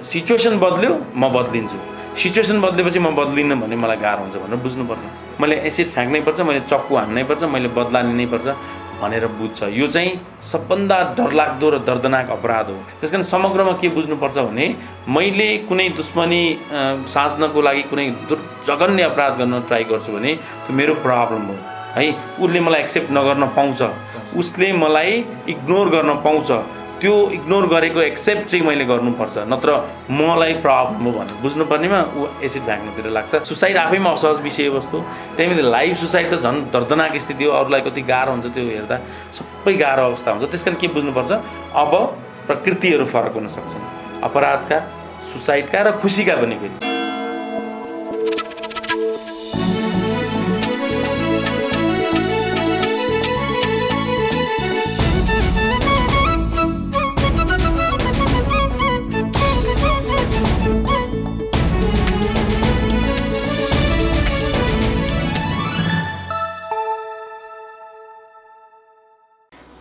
Situation बदल्यो म बदलिन्छु, situation बदलेपछि म बदलिनँ भने मलाई गाह्रो हुन्छ भनेर बुझ्नुपर्छ। मैले एसिड फ्याँक्नै पर्छ, मैले चक्कु हान्नै पर्छ, मैले बदला लिनै पर्छ भनेर बुझ्छ। यो चाहिँ सबभन्दा डरलाग्दो र दर्दनाक अपराध हो। त्यसकारण समग्रमा के बुझ्नुपर्छ भने मैले कुनै दुश्मनी साँच्नको लागि कुनै जघन्य अपराध गर्न ट्राई गर्छु भने त्यो मेरो प्रब्लम हो है। उसले मलाई एक्सेप्ट नगर्न पाउँछ, उसले मलाई इग्नोर गर्न पाउँछ, त्यो इग्नोर गरेको एक्सेप्ट चाहिँ मैले गर्नुपर्छ, नत्र मलाई प्रब्लम हो भनेर बुझ्नुपर्नेमा ऊ एसिड फ्याँक्नुतिर लाग्छ। सुसाइड आफैमा असहज विषयवस्तु, त्यही लाइफ सुसाइड त झन् दर्दनाक स्थिति हो। अरूलाई कति गाह्रो हुन्छ त्यो हेर्दा, सबै गाह्रो अवस्था हुन्छ। त्यस कारण के बुझ्नुपर्छ, अब प्रकृतिहरू फरक हुन सक्छन्, अपराधका, सुसाइडका र खुसीका पनि फेरि।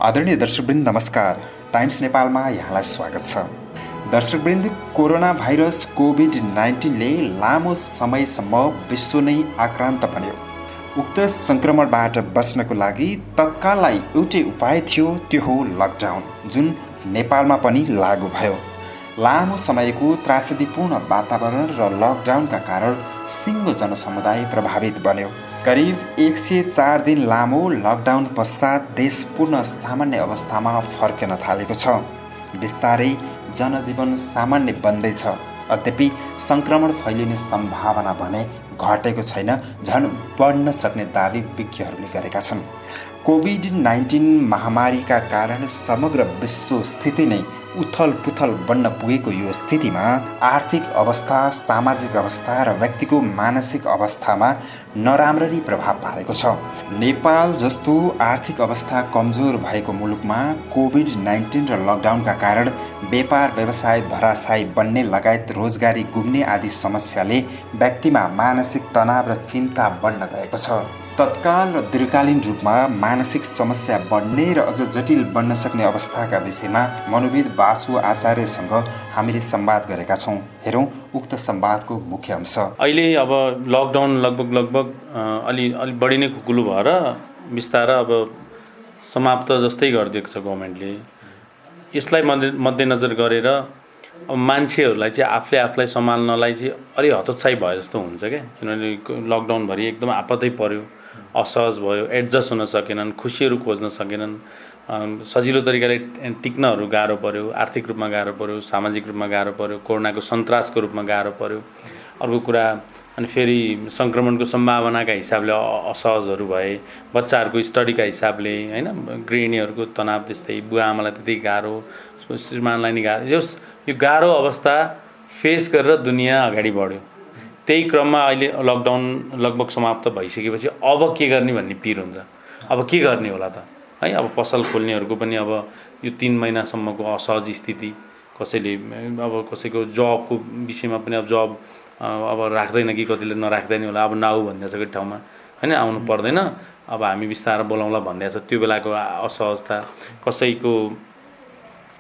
आदरणीय दर्शकवृन्द नमस्कार, टाइम्स नेपालमा यहाँलाई स्वागत छ। दर्शकवृन्द, कोरोना भाइरस कोभिड-19ले लामो समयसम्म विश्व नै आक्रान्त बन्यो। उक्त सङ्क्रमणबाट बच्नको लागि तत्काललाई एउटै उपाय थियो, त्यो हो लकडाउन, जुन नेपालमा पनि लागू भयो। लामो समयको त्रासदीपूर्ण वातावरण र लकडाउनका कारण सिङ्गो जनसमुदाय प्रभावित बन्यो। करिब 104 दिन लामो लकडाउन पश्चात देश पूर्ण सामान्य अवस्थामा फर्कन थालेको छ। बिस्तारै जनजीवन सामान्य बन्दैछ। यद्यपि सङ्क्रमण फैलिने सम्भावना भने घटेको छैन, झन् बढ्न सक्ने दावी विज्ञहरूले गरेका छन्। कोभिड-19 महामारीका कारण समग्र विश्व स्थिति नै उथल पुथल बन्न पुगेको यो स्थितिमा आर्थिक अवस्था, सामाजिक अवस्था र व्यक्तिको मानसिक अवस्थामा नराम्ररी प्रभाव पारेको छ। नेपाल जस्तो आर्थिक अवस्था कमजोर भएको मुलुकमा कोभिड-19 र लकडाउनका कारण व्यापार व्यवसाय धराशायी बन्ने लगायत रोजगारी गुम्ने आदि समस्याले व्यक्तिमा मानसिक तनाव र चिन्ता बढ्न गएको छ। तत्काल र दीर्घकालीन रूपमा मानसिक समस्या बढ्ने र अझ जटिल बन्न सक्ने अवस्थाका विषयमा मनोविद बासु आचार्यसँग हामीले संवाद गरेका छौँ। हेरौँ उक्त संवादको मुख्य अंश। अहिले अब लकडाउन लगभग अलि बढी नै खुकुलो भएर बिस्तारै अब समाप्त जस्तै गरिदिएको छ गभर्मेन्टले। यसलाई मध्यनजर गरेर अब मान्छेहरूलाई चाहिँ आफूलाई सम्हाल्नलाई चाहिँ अलि हतोत्साही भए जस्तो हुन्छ क्या। किनभने लकडाउनभरि एकदम आपतै पर्यो, असहज भयो, एडजस्ट हुन सकेनन्, खुसीहरू खोज्न सकेनन्, सजिलो तरिकाले टिक्नहरू गाह्रो पर्यो, आर्थिक रूपमा गाह्रो पर्यो, सामाजिक रूपमा गाह्रो पर्यो, कोरोनाको सन्तासको रूपमा गाह्रो पर्यो। अर्को कुरा, अनि फेरि सङ्क्रमणको सम्भावनाका हिसाबले असहजहरू भए, बच्चाहरूको स्टडीका हिसाबले होइन, गृहिणीहरूको तनाव त्यस्तै, बुवा आमालाई त्यति गाह्रो, श्रीमानलाई नि गाह्रो। यो गाह्रो अवस्था फेस गरेर दुनियाँ अगाडि बढ्यो। त्यही क्रममा अहिले लकडाउन लगभग समाप्त भइसकेपछि अब के गर्ने भन्ने पिर हुन्छ। अब के गर्ने होला त है। अब पसल खोल्नेहरूको पनि अब यो 3 महिनासम्मको असहज स्थिति, कसैले अब कसैको जबको विषयमा पनि अब जब अब राख्दैन कि कतिले नराख्दैन होला, अब नाउ भनिदिएको छ ठाउँमा होइन, आउनु पर्दैन, अब हामी बिस्तारै बोलाउँला भनिदिएको छ। त्यो बेलाको असहजता, कसैको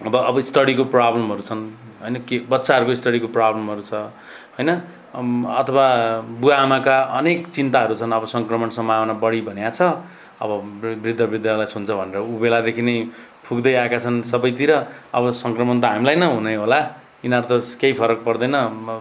अब स्टडीको प्रब्लमहरू छन् होइन, के बच्चाहरूको स्टडीको प्रब्लमहरू छ होइन, अथवा बुवा आमाका अनेक चिन्ताहरू छन्। अब सङ्क्रमण सम्भावना बढी भनेको छ, अब वृद्धलाई सुन्छ भनेर ऊ बेलादेखि नै फुक्दै आएका छन् सबैतिर। अब सङ्क्रमण त हामीलाई नै हुने होला, यिनीहरू त केही फरक पर्दैन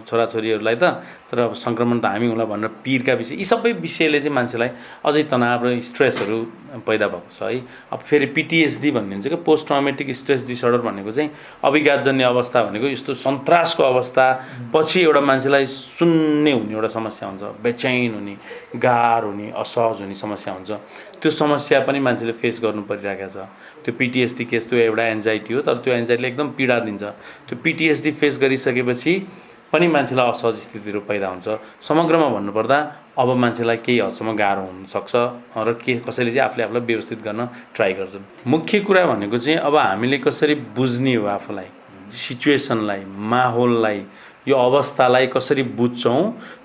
छोराछोरीहरूलाई त, तर अब सङ्क्रमण त हामी होला भनेर पिरका विषय, यी सबै विषयले चाहिँ मान्छेलाई अझै तनाव र स्ट्रेसहरू पैदा भएको छ है। अब फेरि PTSD भन्ने हुन्छ क्या, पोस्ट ट्रमेटिक स्ट्रेस डिसअर्डर भनेको चाहिँ अभिघातजन्य अवस्था भनेको यस्तो सन्तासको अवस्था पछि एउटा मान्छेलाई सुन्ने हुने एउटा समस्या हुन्छ, बेचैन हुने, गाह्रो हुने, असहज हुने समस्या हुन्छ। त्यो समस्या पनि मान्छेले फेस गर्नु परिरहेको छ। त्यो PTSD केस त्यो एउटा एन्जाइटी हो, तर त्यो एन्जाइटीले एकदम पीडा दिन्छ। त्यो PTSD फेस गरिसकेपछि पनि मान्छेलाई असहज स्थितिहरू पैदा हुन्छ। समग्रमा भन्नुपर्दा अब मान्छेलाई केही हदसम्म गाह्रो हुनसक्छ र कसैले चाहिँ आफूलाई व्यवस्थित गर्न ट्राई गर्छन्। मुख्य कुरा भनेको चाहिँ अब हामीले कसरी बुझ्ने हो, आफूलाई, सिचुएसनलाई, माहौललाई, यो अवस्थालाई कसरी बुझ्छौँ,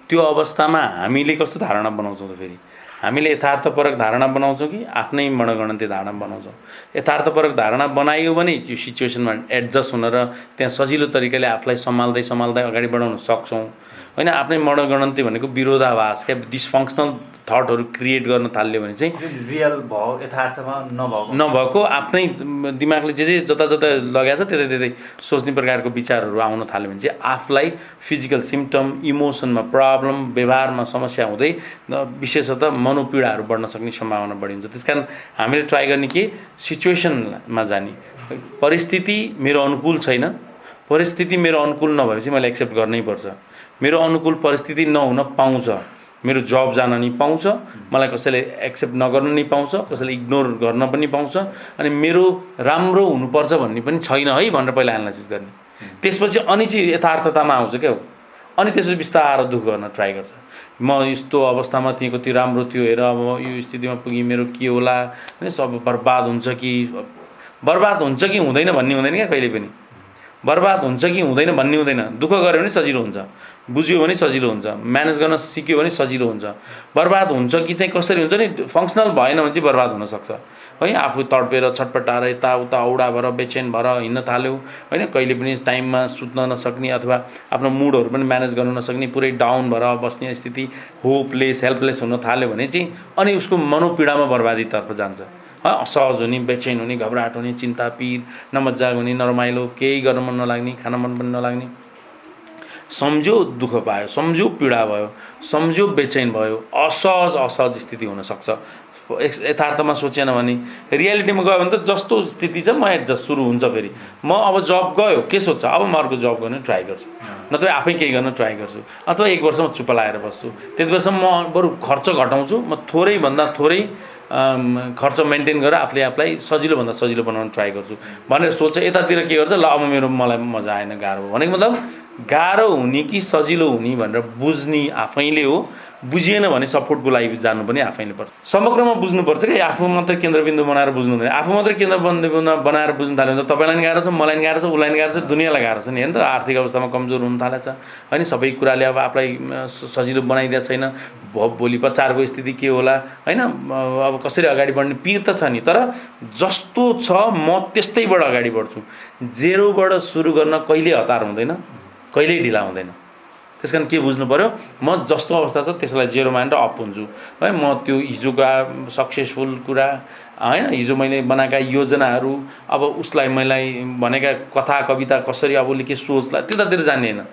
त्यो अवस्थामा हामीले कस्तो धारणा बनाउँछौँ त फेरि हामीले यथार्थपरक धारणा बनाउँछौँ कि आफ्नै मनगणन्ती धारणा बनाउँछौँ। यथार्थपरक धारणा बनाइयो भने त्यो सिचुएसनमा एडजस्ट हुन र त्यहाँ सजिलो तरिकाले आफूलाई सम्हाल्दै अगाडि बढाउन सक्छौँ होइन। आफ्नै मनगणन्ती भनेको विरोधाभास क्या डिसफङ्सनल थटहरू क्रिएट गर्न थाल्यो भने चाहिँ रियल भयो यथार्थमा नभएको आफ्नै दिमागले जे जता लगाएको छ त्यतै सोच्ने प्रकारको विचारहरू आउन थाल्यो भने चाहिँ आफूलाई फिजिकल सिम्टम इमोसनमा प्रब्लम व्यवहारमा समस्या हुँदै विशेषतः मनोपीडाहरू बढ्न सक्ने सम्भावना बढी हुन्छ। त्यसकारण हामीले ट्राई गर्ने के सिचुएसनमा जाने परिस्थिति मेरो अनुकूल छैन, परिस्थिति मेरो अनुकूल नभएपछि मैले एक्सेप्ट गर्नै पर्छ। मेरो अनुकूल परिस्थिति नहुन पाउँछ, मेरो जब जान नि पाउँछ, मलाई कसैले एक्सेप्ट नगर्न नि पाउँछ, कसैले इग्नोर गर्न पनि पाउँछ, अनि मेरो राम्रो हुनुपर्छ भन्ने पनि छैन है भनेर पहिला एनालाइसिस गर्ने। त्यसपछि अनि चाहिँ यथार्थतामा आउँछ क्या हो। अनि त्यसपछि बिस्तारो दुःख गर्न ट्राई गर्छ। म यस्तो अवस्थामा थिएँ, कति राम्रो थियो हेर, अब यो स्थितिमा पुगेँ, मेरो के होला होइन, सब बर्बाद हुन्छ कि हुँदैन भन्ने हुँदैन क्या कहिले पनि। बर्बाद हुन्छ कि हुँदैन भन्ने हुँदैन। दुःख गऱ्यो भने सजिलो हुन्छ, बुझ्यो भने सजिलो हुन्छ, म्यानेज गर्न सिक्यो भने सजिलो हुन्छ। बर्बाद हुन्छ कि चाहिँ कसरी हुन्छ नि, फङ्सनल भएन भने चाहिँ बर्बाद हुनसक्छ है। आफू तडपेर छटपटाएर यताउता औडा भएर बेचैन भएर हिँड्न थाल्यो होइन, कहिले पनि टाइममा सुत्न नसक्ने अथवा आफ्नो मुडहरू पनि म्यानेज गर्न नसक्ने, पुरै डाउन भएर बस्ने स्थिति, होपलेस हेल्पलेस हुन थाल्यो भने चाहिँ अनि उसको मनोपीडामा बर्बादीतर्फ जान्छ। असहज हुने, बेचैन हुने, घबराहट हुने, चिन्ता पिर, नमजाग हुने, नरमाइलो, केही गर्न मन नलाग्ने, खान मन पनि नलाग्ने, सम्झ्यो दुःख पायो, सम्झ्यो पीडा भयो, सम्झ्यो बेचैन भयो, असहज स्थिति हुनसक्छ। यथार्थमा सोचेन भने रियालिटीमा गयो भने त जस्तो स्थिति छ म एडजस्ट सुरु हुन्छ। फेरि म अब जब गयो के सोध्छ, अब म अर्को जब गर्न ट्राई गर्छु, नत्र आफै केही गर्न ट्राई गर्छु, अथवा 1 वर्ष म चुप लाएर बस्छु। त्यति बेलासम्म म बरु खर्च घटाउँछु, म थोरैभन्दा थोरै खर्च मेन्टेन गरेर आफूलाई सजिलोभन्दा सजिलो बनाउन ट्राई गर्छु भनेर सोच्छ। यतातिर के गर्छ, ल अब मलाई मजा आएन, गाह्रो भयो भनेको मतलब गाह्रो हुने कि सजिलो हुने भनेर बुझ्ने आफैले हो। बुझिएन भने सपोर्टको लागि जानु पनि आफैले पर्छ। समग्रमा बुझ्नुपर्छ कि आफू मात्रै केन्द्रबिन्दु बनाएर बुझ्नु हुँदैन। आफू मात्रै केन्द्रबिन्दु बनाएर बुझ्नु थाल्यो भने त तपाईँलाई पनि गाह्रो छ, मलाई पनि गाह्रो छ, उसलाई पनि गाह्रो छ, दुनियाँलाई गाह्रो छ नि होइन त। आर्थिक अवस्थामा कमजोर हुन थालेछ होइन, सबै कुराले अब आफूलाई सजिलो बनाइदिएको छैन, भोलि पछाडिको स्थिति के होला होइन, अब कसरी अगाडि बढ्ने पिर त छ नि। तर जस्तो छ म त्यस्तैबाट अगाडि बढ्छु। जेरोबाट सुरु गर्न कहिले हतार हुँदैन, कहिल्यै ढिला हुँदैन। त्यस कारण के बुझ्नु पऱ्यो, म जस्तो अवस्था छ त्यसलाई जेरो मानेर अप हुन्छु है। म त्यो हिजोका सक्सेसफुल कुरा होइन, हिजो मैले बनाएका योजनाहरू, अब उसलाई मैले भनेका कथा कविता कसरी अब उसले के सोचला त्यतातिर जाने होइन।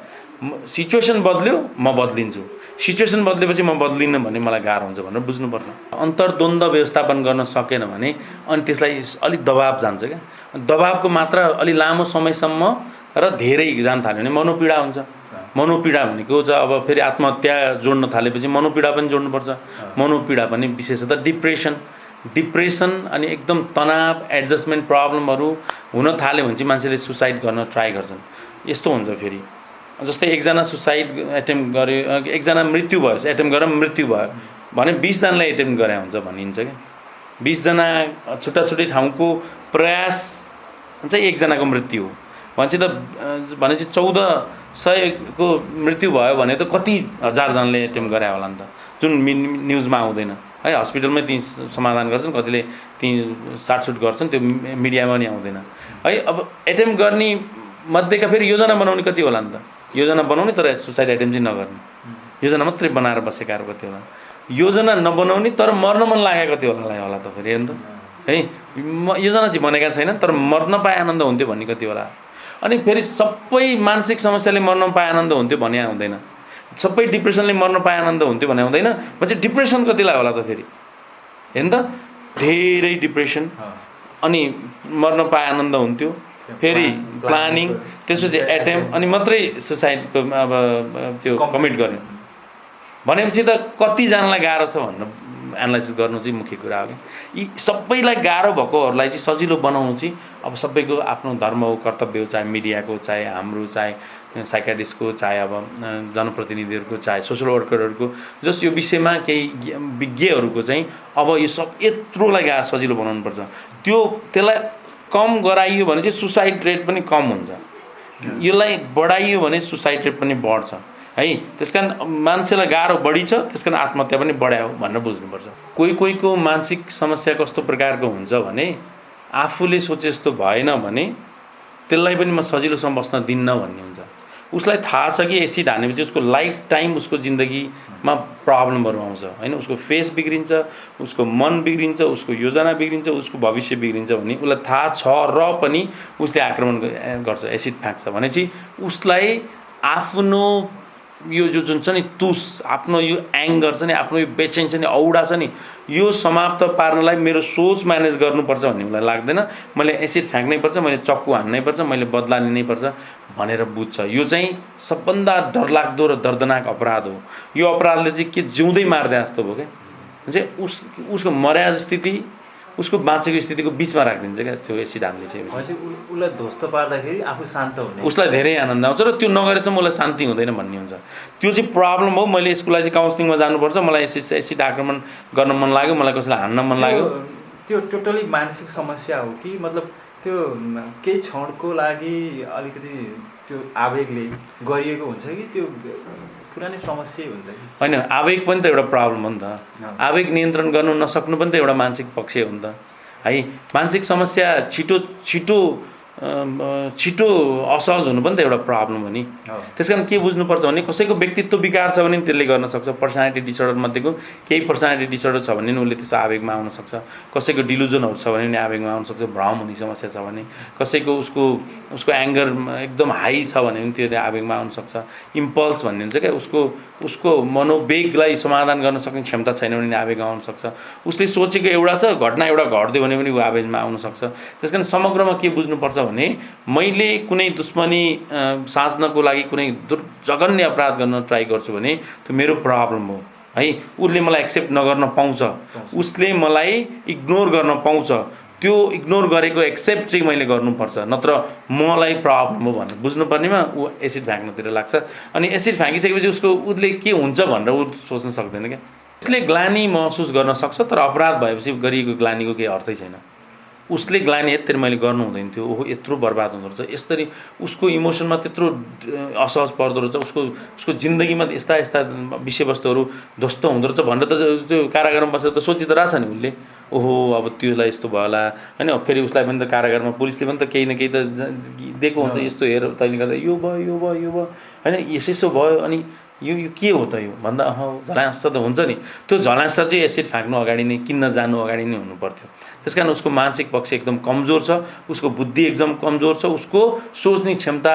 सिचुएसन बद्ल्यो म बद्लिन्छु, सिचुएसन बद्लेपछि म बद्लिनँ भने मलाई गाह्रो हुन्छ भनेर बुझ्नुपर्छ। अन्तर्द्वन्द्व व्यवस्थापन गर्न सकेन भने अनि त्यसलाई अलिक दबाब जान्छ क्या। दबाबको मात्रा अलि लामो समयसम्म र धेरै जान थाल्यो भने मनोपीडा हुन्छ। मनोपीडा भनेको चाहिँ अब फेरि आत्महत्या जोड्न थालेपछि मनोपीडा पनि जोड्नुपर्छ। मनोपीडा पनि विशेषतः डिप्रेसन अनि एकदम तनाव, एडजस्टमेन्ट प्रब्लमहरू हुन थाल्यो भने चाहिँ मान्छेले सुसाइड गर्न ट्राई गर्छन्। यस्तो हुन्छ फेरि जस्तै एकजना सुसाइड एटेम्प गर्यो, एकजना मृत्यु भयो, एटेम्प गरेर मृत्यु भयो भने 20 जनालाई एटेम्प गरे हुन्छ भनिन्छ क्या। 20 जना छुट्टा छुट्टै ठाउँको प्रयास चाहिँ एकजनाको मृत्यु हो भनेपछि 1400को मृत्यु भयो भने त कति हजार जनाले एटेम्प गरे होला नि त, जुन न्युजमा आउँदैन है। हस्पिटलमै ती समाधान गर्छन्, कतिले ती साटसुट गर्छन्, त्यो मिडियामा पनि आउँदैन है। अब एटेम्प गर्ने मध्येका फेरि योजना बनाउने कति होला नि त, योजना बनाउने तर सुसाइड एटेम्प चाहिँ नगर्ने, योजना मात्रै बनाएर बसेकाहरू कति होला, योजना नबनाउने तर मर्न मन लागेको कति होला त फेरि हेर्नु त है। योजना चाहिँ बनेका छैन तर मर्न पाए आनन्द हुन्थ्यो भन्ने कति होला। अनि फेरि सबै मानसिक समस्याले मर्न पाए आनन्द हुन्थ्यो भने हुँदैन, सबै डिप्रेसनले मर्न पाए आनन्द हुन्थ्यो भने हुँदैन। पछि डिप्रेसन कतिलाई होला त फेरि हेर्नु त, धेरै डिप्रेसन अनि मर्न पाए आनन्द हुन्थ्यो, फेरि प्लानिङ, त्यसपछि एटेम्प अनि मात्रै सुसाइडको अब त्यो कमिट गर्ने भनेपछि त कतिजनालाई गाह्रो छ भनेर एनालाइसिस गर्नु चाहिँ मुख्य कुरा हो कि। यी सबैलाई गाह्रो भएकोहरूलाई चाहिँ सजिलो बनाउनु चाहिँ अब सबैको आफ्नो धर्म हो, कर्तव्य हो, चाहे मिडियाको, चाहे हाम्रो, चाहे साइकाट्रिस्टको, चाहे अब जनप्रतिनिधिहरूको, चाहे सोसल वर्करहरूको, जस यो विषयमा केही विज्ञहरूको चाहिँ अब यो सब यत्रोलाई सजिलो बनाउनुपर्छ। त्यसलाई कम गराइयो भने चाहिँ सुसाइड रेट पनि कम हुन्छ, यसलाई बढाइयो भने सुसाइड रेट पनि बढ्छ। है। त्यसकारण मान्छेलाई गाह्रो बढी छ, त्यसकारण आत्महत्या पनि बढायो भनेर बुझ्नुपर्छ। कोहीको मानसिक समस्या कस्तो प्रकारको हुन्छ भने आफूले सोचे जस्तो भएन भने त्यसलाई पनि म सजिलोसँग बस्न दिन्न भन्ने हुन्छ। उसलाई थाहा छ कि एसिड हानेपछि उसको लाइफ टाइम उसको जिन्दगीमा प्रब्लमहरू आउँछ होइन। उसको फेस बिग्रिन्छ, उसको मन बिग्रिन्छ, उसको योजना बिग्रिन्छ, उसको भविष्य बिग्रिन्छ भन्ने उसलाई थाहा छ र पनि उसले आक्रमण गर्छ, एसिड फ्याँक्छ भनेपछि उसलाई आफ्नो यो जुन छ नि तुस, आफ्नो यो एङ्गर छ नि, आफ्नो यो बेचैन छ नि, औडा छ नि, यो समाप्त पार्नलाई मेरो सोच म्यानेज गर्नुपर्छ भन्ने उसलाई लाग्दैन। मैले एसिड फ्याँक्नै पर्छ, मैले चक्कु हान्नै पर्छ, मैले बदला लिनै पर्छ भनेर बुझ्छ। यो चाहिँ सबभन्दा डरलाग्दो र दर्दनाक अपराध हो। यो अपराधले चाहिँ के जिउँदै मार्दै जस्तो भयो क्या, चाहिँ उसको मर्या स्थिति उसको बाँचेको स्थितिको बिचमा राखिदिन्छ क्या त्यो एसिड हान्ने चाहिँ। उसलाई ध्वस्त पार्दाखेरि आफू शान्त हुने, उसलाई धेरै आनन्द आउँछ र त्यो नगरेसम्म उसलाई शान्ति हुँदैन भन्ने हुन्छ। त्यो चाहिँ प्रब्लम हो। मैले यसको लागि चाहिँ काउन्सिलिङमा जानुपर्छ, मलाई एसिड आक्रमण गर्न मन लाग्यो, मलाई कसैलाई हान्न मन लाग्यो। त्यो टोटली मानसिक समस्या हो कि मतलब त्यो केही क्षणको लागि अलिकति त्यो आवेगले गरिएको हुन्छ कि त्यो पुरानै समस्या हुन्छ कि होइन? आवेग पनि त एउटा प्रब्लम हो नि त। आवेग नियन्त्रण गर्नु नसक्नु पनि त एउटा मानसिक पक्ष हो नि त है। मानसिक समस्या छिटो असहज हुनु पनि त एउटा प्रब्लम हो नि। त्यसकारण के बुझ्नुपर्छ भने कसैको व्यक्तित्व विकार छ भने त्यसले गर्न सक्छ। पर्सनालिटी डिसअर्डर मध्येको केही पर्सनालिटी डिसअर्डर छ भने उसले त्यस्तो आवेगमा आउन सक्छ। कसैको डिलुजनहरू छ भने आवेगमा आउन सक्छ। भ्रम हुने समस्या छ भने, कसैको उसको एङ्गर एकदम हाई छ भने पनि त्यो आवेगमा आउन सक्छ। इम्पल्स भन्ने हुन्छ क्या, उसको मनोवेगलाई समाधान गर्न सक्ने क्षमता छैन भने आवेग आउन सक्छ। उसले सोचेको एउटा छ, घटना एउटा घट्दियो भने पनि ऊ आवेगमा आउन सक्छ। त्यसकारण समग्रमा के बुझ्नुपर्छ भने मैले कुनै दुश्मनी साँच्नको लागि कुनै जघन्य अपराध गर्न ट्राई गर्छु भने त्यो मेरो प्रब्लम हो है। उसले मलाई एक्सेप्ट नगर्न पाउँछ, उसले मलाई इग्नोर गर्न पाउँछ। त्यो इग्नोर गरेको एक्सेप्ट चाहिँ मैले गर्नुपर्छ, नत्र मलाई प्रब्लम हो भनेर बुझ्नुपर्नेमा ऊ एसिड फ्याँक्नतिर लाग्छ। अनि एसिड फ्याँकिसकेपछि उसले के हुन्छ भनेर ऊ सोच्न सक्दैन क्या। उसले ग्लानी महसुस गर्न सक्छ, तर अपराध भएपछि गरिएको ग्लानीको केही अर्थै छैन। उसले ग्लानी यत्रो मैले गर्नु हुँदैन थियो, ओहो यत्रो बर्बाद हुँदो रहेछ, यसरी उसको इमोसनमा त्यत्रो असहज पर्दो रहेछ, उसको जिन्दगीमा यस्ता विषयवस्तुहरू ध्वस्त हुँदो रहेछ भनेर त त्यो कारागारमा बसेर त सोचि त रहेछ नि उसले। ओहो अब त्योलाई यस्तो भयो होला होइन। फेरि उसलाई पनि त कारागारमा पुलिसले पनि त केही न केही त दिएको हुन्छ, यस्तो हेर तैँले गर्दा यो भयो होइन, यसो भयो अनि यो के हो त यो भन्दा झलास त हुन्छ नि। त्यो झलास चाहिँ एसिड फ्याँक्नु अगाडि नै, किन्न जानु अगाडि नै हुनु पर्थ्यो। त्यसकारण उसको मानसिक पक्ष एकदम कमजोर छ, उसको बुद्धि एकदम कमजोर छ, उसको सोच्ने क्षमता,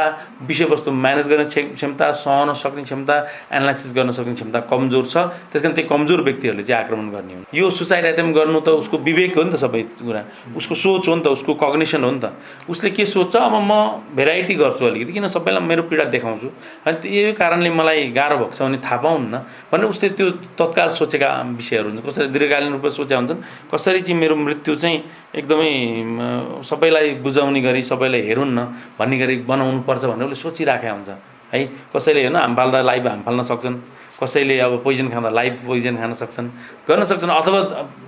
विषयवस्तु म्यानेज गर्ने क्षमता, सहन सक्ने क्षमता, एनालाइसिस गर्न सक्ने क्षमता कमजोर छ। त्यसकारण त्यो कमजोर व्यक्तिहरूले चाहिँ आक्रमण गर्ने हो। यो सुसाइड एटेम्प गर्नु त उसको विवेक हो नि त, सबै कुरा उसको सोच हो नि त, उसको कग्निसन हो नि त। उसले के सोच्छ, अब म भेराइटी गर्छु अलिकति, किन सबैलाई मेरो पीडा देखाउँछु अनि यही कारणले मलाई गाह्रो भएको छ भने थाहा पाउन्न भनेर उसले त्यो तत्काल सोचेका विषयहरू हुन्छ। कसरी दीर्घकालीन रूपमा सोचेका हुन्छन्, कसरी चाहिँ मेरो मृत्यु चाहिँ एकदमै सबैलाई बुझाउने गरी, सबैलाई हेरुन् न भन्ने गरी बनाउनु पर्छ भनेर उसले सोचिराखेका हुन्छ है। कसैले होइन हाम फाल्दा लाइभ हाम फाल्न सक्छन्, कसैले अब पोइजन खाँदा लाइभ पोइजन खान सक्छन्, गर्न सक्छन्, अथवा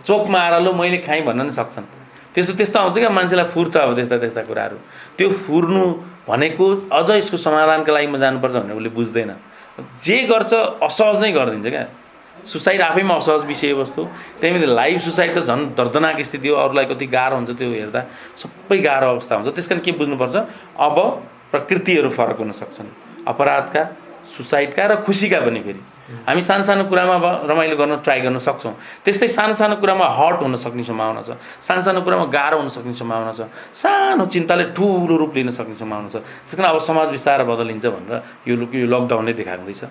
चोकमा आएर लो मैले खाएँ भन्न पनि सक्छन्। त्यस्तो आउँछ क्या मान्छेलाई, फुर्छ अब त्यस्ता कुराहरू। त्यो फुर्नु भनेको अझ यसको समाधानका लागि म जानुपर्छ भनेर उसले बुझ्दैन। जे गर्छ असहज नै गरिदिन्छ क्या। सुसाइड आफैमा असहज विषयवस्तु, त्यही लाइभ सुसाइड त झन् दर्दनाक स्थिति हो। अरूलाई कति गाह्रो हुन्छ त्यो हेर्दा, सबै गाह्रो अवस्था हुन्छ। त्यस कारण के बुझ्नुपर्छ, अब प्रकृतिहरू फरक हुन सक्छन्, अपराधका, सुसाइडका र खुसीका पनि। फेरि हामी सानो कुरामा रमाइलो गर्न ट्राई गर्न सक्छौँ, त्यस्तै सानो कुरामा हट हुन सक्ने सम्भावना छ, सानो कुरामा गाह्रो हुन सक्ने सम्भावना छ, सानो चिन्ताले ठुलो रूप लिन सक्ने सम्भावना छ। त्यस कारण अब समाज बिस्तारै बदलिन्छ भनेर यो लकडाउनले देखाउँदैछ।